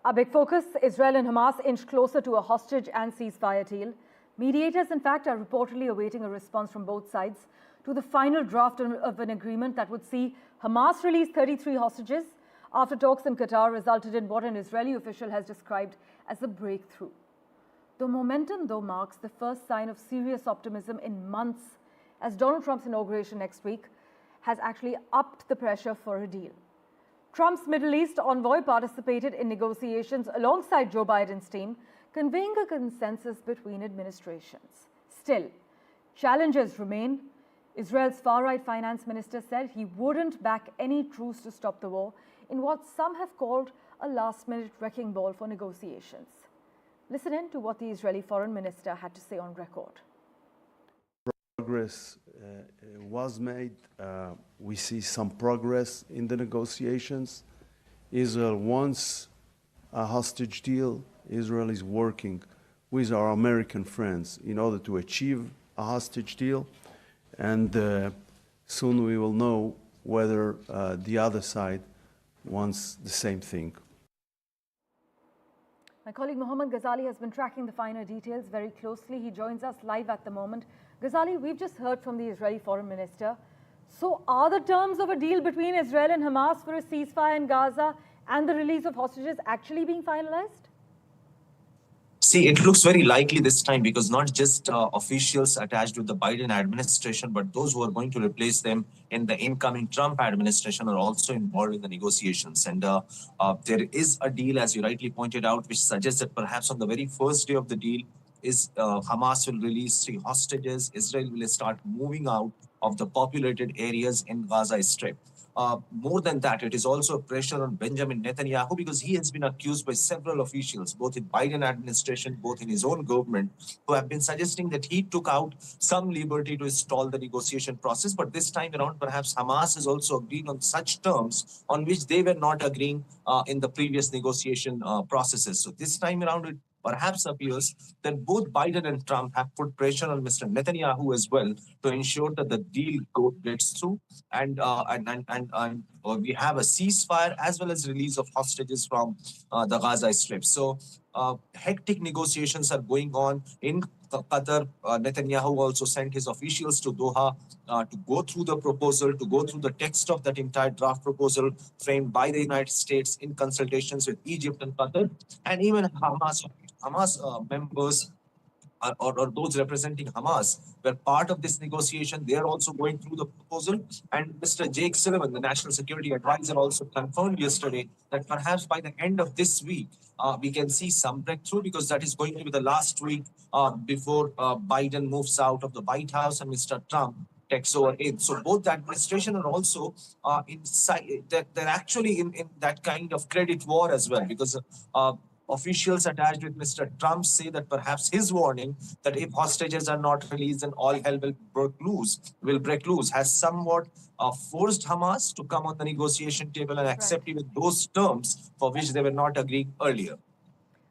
Our big focus, Israel and Hamas inch closer to a hostage and ceasefire deal. Mediators, in fact, are reportedly awaiting a response from both sides to the final draft of an agreement that would see Hamas release 33 hostages after talks in Qatar resulted in what an Israeli official has described as a breakthrough. The momentum, though, marks the first sign of serious optimism in months, as Donald Trump's inauguration next week has actually upped the pressure for a deal. Trump's Middle East envoy participated in negotiations alongside Joe Biden's team, conveying a consensus between administrations. Still, challenges remain. Israel's far-right finance minister said he wouldn't back any truce to stop the war in what some have called a last-minute wrecking ball for negotiations. Listen in to what the Israeli foreign minister had to say on record. Progress was made. We see some progress in the negotiations. Israel wants a hostage deal. Israel is working with our American friends in order to achieve a hostage deal. And soon we will know whether the other side wants the same thing. My colleague Mohammad Ghazali has been tracking the finer details very closely. He joins us live at the moment. Ghazali, we've just heard from the Israeli foreign minister. So are the terms of a deal between Israel and Hamas for a ceasefire in Gaza and the release of hostages actually being finalized? See, it looks very likely this time because not just officials attached with the Biden administration, but those who are going to replace them in the incoming Trump administration are also involved in the negotiations. And there is a deal, as you rightly pointed out, which suggests that perhaps on the very first day of the deal, Hamas will release 3 hostages. Israel will start moving out of the populated areas in Gaza Strip. More than that, it is also pressure on Benjamin Netanyahu because he has been accused by several officials, both in Biden administration, both in his own government, who have been suggesting that he took out some liberty to stall the negotiation process. But this time around, perhaps Hamas has also agreed on such terms on which they were not agreeing in the previous negotiation processes. So this time around, it perhaps appears that both Biden and Trump have put pressure on Mr. Netanyahu as well to ensure that the deal gets through and we have a ceasefire as well as release of hostages from the Gaza Strip. So hectic negotiations are going on in Qatar. Netanyahu also sent his officials to Doha to go through the proposal, to go through the text of that entire draft proposal framed by the United States in consultations with Egypt and Qatar, and even Hamas members or those representing Hamas were part of this negotiation. They are also going through the proposal. And Mr. Jake Sullivan, the National Security Advisor, also confirmed yesterday that perhaps by the end of this week, we can see some breakthrough because that is going to be the last week before Biden moves out of the White House and Mr. Trump takes over in. So both the administration are also inside, they're actually in that kind of credit war as well because officials attached with Mr. Trump say that perhaps his warning that if hostages are not released, then all hell will break loose, has somewhat forced Hamas to come on the negotiation table and accept even those terms for which they were not agreeing earlier.